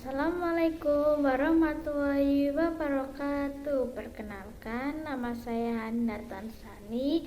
Assalamualaikum warahmatullahi wabarakatuh. Perkenalkan, nama saya Handa Tansani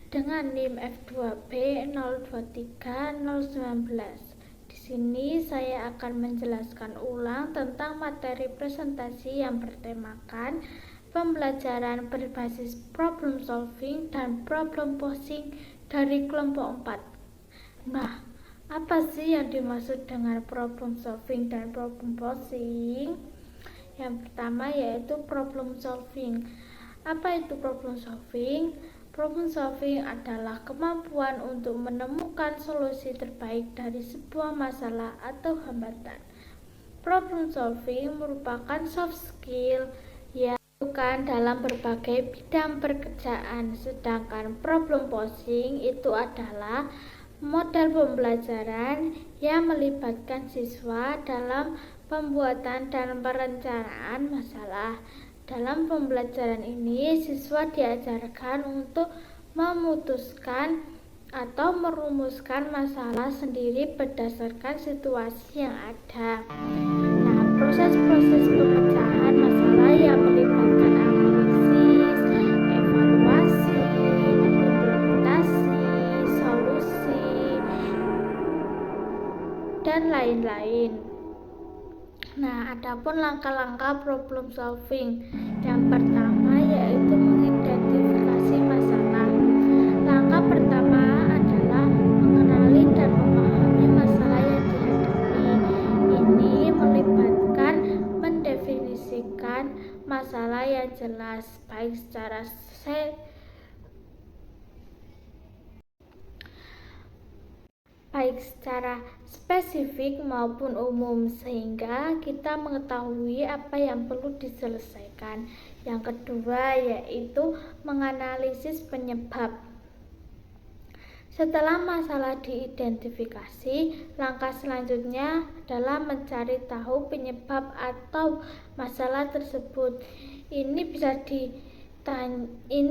dengan NIM F2B023019. Di sini saya akan menjelaskan ulang tentang materi presentasi yang bertemakan pembelajaran berbasis problem solving dan problem posing dari kelompok 4. Nah, apa sih yang dimaksud dengan problem solving dan problem posing? Yang pertama yaitu problem solving. Apa itu problem solving? Problem solving adalah kemampuan untuk menemukan solusi terbaik dari sebuah masalah atau hambatan. Problem solving merupakan soft skill yang dilakukan dalam berbagai bidang pekerjaan, sedangkan problem posing itu adalah model pembelajaran yang melibatkan siswa dalam pembuatan dan perencanaan masalah. Dalam pembelajaran ini, siswa diajarkan untuk memutuskan atau merumuskan masalah sendiri berdasarkan situasi yang ada. Nah, proses-proses pemecahan masalah yang melibatkan analisis, evaluasi, implementasi, solusi, dan lain-lain. Nah, adapun langkah-langkah problem solving. Yang pertama yaitu mengidentifikasi masalah. Langkah pertama adalah mengenali dan memahami masalah yang dihadapi. Ini melibatkan mendefinisikan masalah yang jelas, baik secara spesifik maupun umum, sehingga kita mengetahui apa yang perlu diselesaikan. Yang kedua yaitu menganalisis penyebab. Setelah masalah diidentifikasi, langkah selanjutnya adalah mencari tahu penyebab atau masalah tersebut. Ini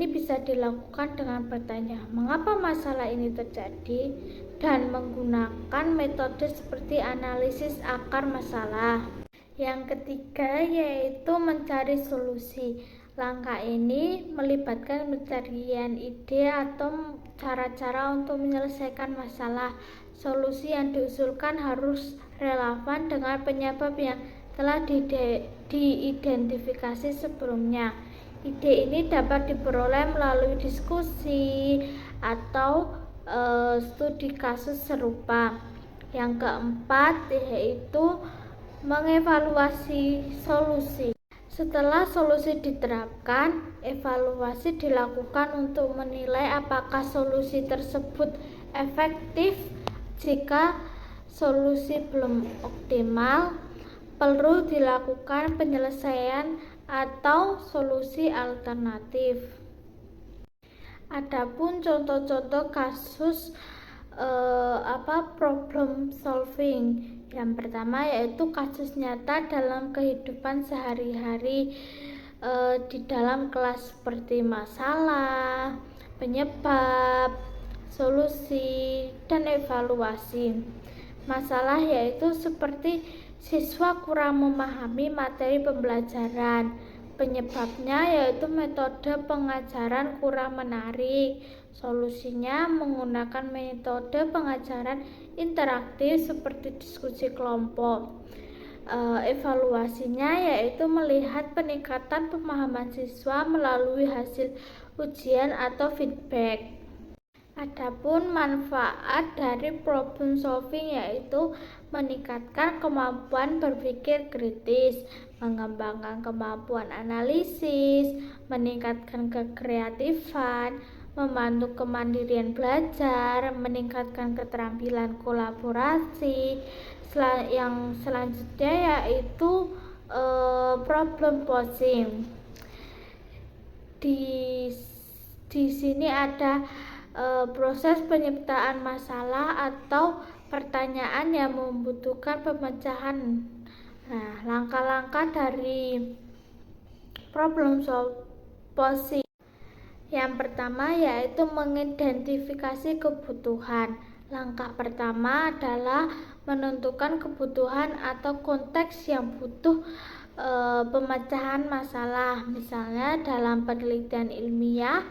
bisa dilakukan dengan bertanya, mengapa masalah ini terjadi, dan menggunakan metode seperti analisis akar masalah. Yang ketiga yaitu mencari solusi. Langkah ini melibatkan pencarian ide atau cara-cara untuk menyelesaikan masalah. Solusi yang diusulkan harus relevan dengan penyebab yang telah diidentifikasi sebelumnya. Ide ini dapat diperoleh melalui diskusi atau studi kasus serupa. Yang keempat yaitu mengevaluasi solusi. Setelah solusi diterapkan, evaluasi dilakukan untuk menilai apakah solusi tersebut efektif. Jika solusi belum optimal, perlu dilakukan penyelesaian atau solusi alternatif. Adapun contoh-contoh kasus problem solving. Yang pertama yaitu kasus nyata dalam kehidupan sehari-hari di dalam kelas, seperti masalah, penyebab, solusi, dan evaluasi. Masalah yaitu seperti siswa kurang memahami materi pembelajaran. Penyebabnya yaitu metode pengajaran kurang menarik. Solusinya menggunakan metode pengajaran interaktif seperti diskusi kelompok. Evaluasinya yaitu melihat peningkatan pemahaman siswa melalui hasil ujian atau feedback. Adapun manfaat dari problem solving yaitu meningkatkan kemampuan berpikir kritis, mengembangkan kemampuan analisis, meningkatkan kekreatifan, membantu kemandirian belajar, meningkatkan keterampilan kolaborasi. Yang selanjutnya yaitu problem posing. Di sini ada proses penyiptaan masalah atau pertanyaan yang membutuhkan pemecahan. Nah, langkah-langkah dari problem posing. Yang pertama yaitu mengidentifikasi kebutuhan. Langkah pertama adalah menentukan kebutuhan atau konteks yang butuh pemecahan masalah. Misalnya dalam penelitian ilmiah,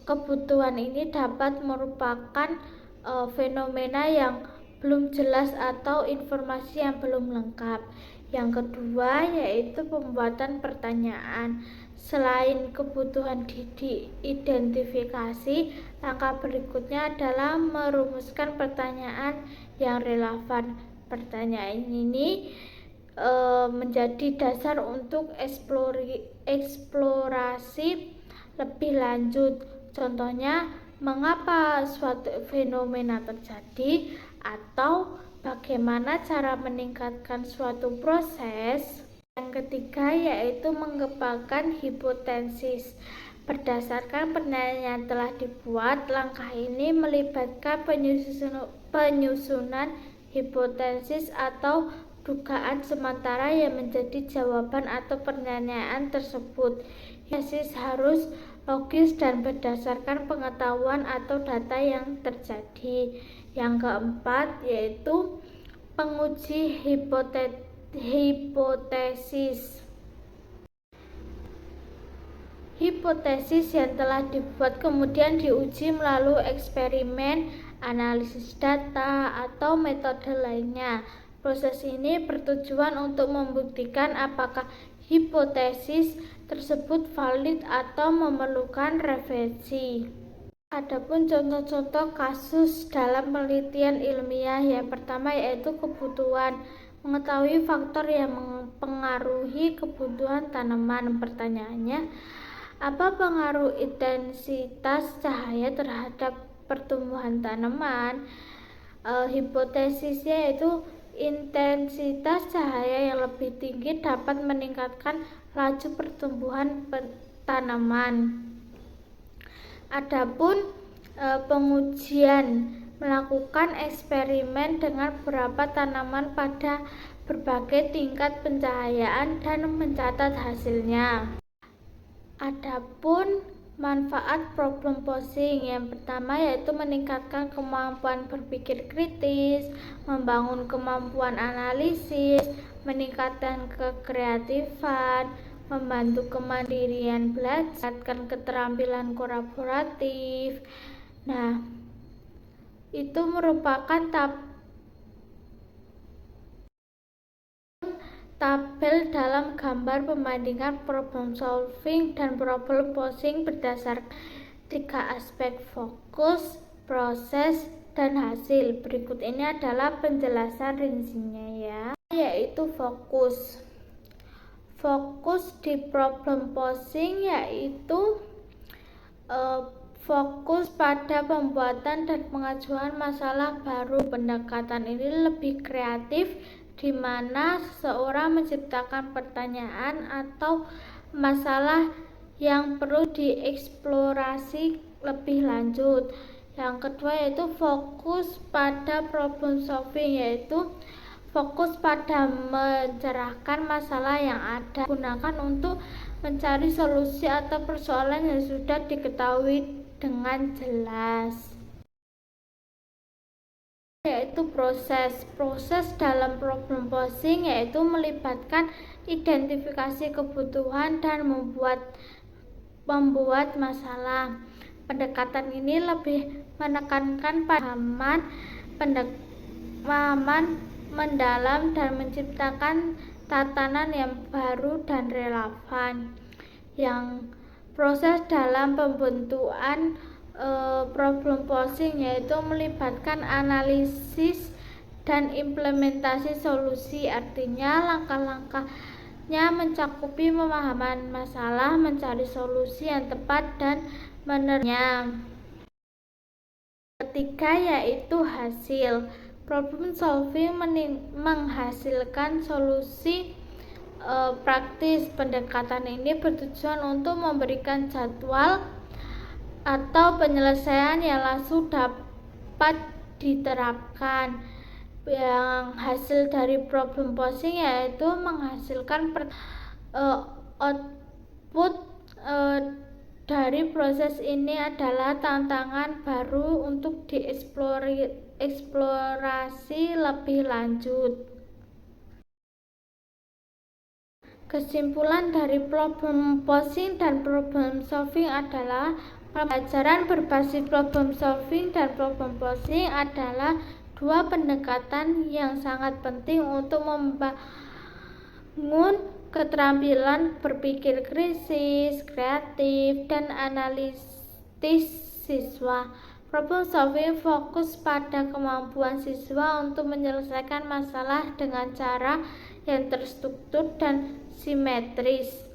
kebutuhan ini dapat merupakan fenomena yang belum jelas atau informasi yang belum lengkap. Yang kedua yaitu pembuatan pertanyaan. Selain kebutuhan diidentifikasi, langkah berikutnya adalah merumuskan pertanyaan yang relevan. Pertanyaan ini menjadi dasar untuk eksplorasi lebih lanjut. Contohnya, mengapa suatu fenomena terjadi, atau bagaimana cara meningkatkan suatu proses. Yang ketiga yaitu mengembangkan hipotesis. Berdasarkan penelitian yang telah dibuat, langkah ini melibatkan penyusunan hipotesis atau dugaan sementara yang menjadi jawaban atau pertanyaan tersebut. Hipotesis harus logis dan berdasarkan pengetahuan atau data yang terjadi. Yang keempat yaitu penguji hipotesis. Hipotesis yang telah dibuat kemudian diuji melalui eksperimen, analisis data, atau metode lainnya. Proses ini bertujuan untuk membuktikan apakah hipotesis tersebut valid atau memerlukan revisi. Adapun contoh-contoh kasus dalam penelitian ilmiah, yang pertama yaitu kebutuhan. Mengetahui faktor yang mempengaruhi kebutuhan tanaman. Pertanyaannya, apa pengaruh intensitas cahaya terhadap pertumbuhan tanaman? Hipotesisnya yaitu intensitas cahaya yang lebih tinggi dapat meningkatkan laju pertumbuhan tanaman. Adapun pengujian, melakukan eksperimen dengan beberapa tanaman pada berbagai tingkat pencahayaan dan mencatat hasilnya. Adapun manfaat problem posing, yang pertama yaitu meningkatkan kemampuan berpikir kritis, membangun kemampuan analisis, meningkatkan kekreatifan, membantu kemandirian belajar, meningkatkan keterampilan kolaboratif. Nah, itu merupakan tabel dalam gambar pembandingan problem solving dan problem posing berdasarkan 3 aspek: fokus, proses, dan hasil. Berikut ini adalah penjelasan rincinya ya, yaitu fokus. Fokus di problem posing yaitu fokus pada pembuatan dan pengajuan masalah baru. Pendekatan ini lebih kreatif, di mana seseorang menciptakan pertanyaan atau masalah yang perlu dieksplorasi lebih lanjut. Yang kedua yaitu fokus pada problem solving, yaitu fokus pada mencerahkan masalah yang ada, gunakan untuk mencari solusi atau persoalan yang sudah diketahui dengan jelas. Yaitu proses dalam problem posing yaitu melibatkan identifikasi kebutuhan dan membuat masalah. Pendekatan ini lebih menekankan pemahaman mendalam dan menciptakan tatanan yang baru dan relevan. Yang proses dalam pembentukan problem posing yaitu melibatkan analisis dan implementasi solusi. Artinya langkah-langkahnya mencakupi pemahaman masalah, mencari solusi yang tepat dan menerapkannya. Ketiga yaitu hasil. Problem solving menghasilkan solusi praktis. Pendekatan ini bertujuan untuk memberikan jadwal atau penyelesaian yang langsung dapat diterapkan. Yang hasil dari problem posing yaitu menghasilkan output dari proses ini adalah tantangan baru untuk eksplorasi lebih lanjut. Kesimpulan dari problem posing dan problem solving adalah pembelajaran berbasis problem solving dan problem posing adalah dua pendekatan yang sangat penting untuk membangun keterampilan berpikir kritis, kreatif, dan analitis siswa. Problem solving fokus pada kemampuan siswa untuk menyelesaikan masalah dengan cara yang terstruktur dan simetris.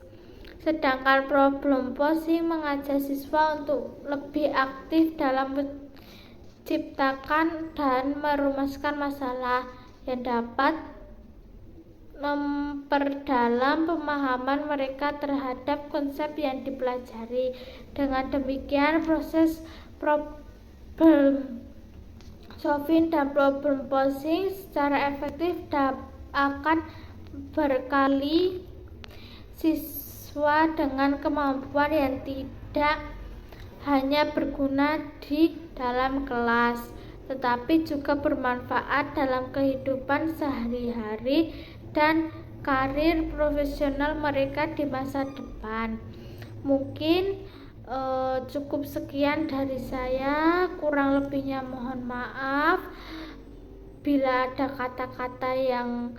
Sedangkan problem posing mengajak siswa untuk lebih aktif dalam menciptakan dan merumuskan masalah yang dapat memperdalam pemahaman mereka terhadap konsep yang dipelajari. Dengan demikian, proses problem solving dan problem posing secara efektif akan berkali siswa dengan kemampuan yang tidak hanya berguna di dalam kelas, tetapi juga bermanfaat dalam kehidupan sehari-hari dan karir profesional mereka di masa depan. Mungkin cukup sekian dari saya, kurang lebihnya mohon maaf. Bila ada kata-kata yang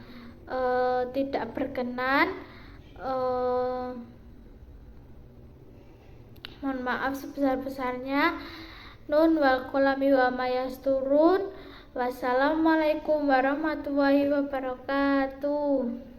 tidak berkenan, mohon maaf sebesar-besarnya. Nun wal qalami wa ma yasturun. Wassalamualaikum warahmatullahi wabarakatuh.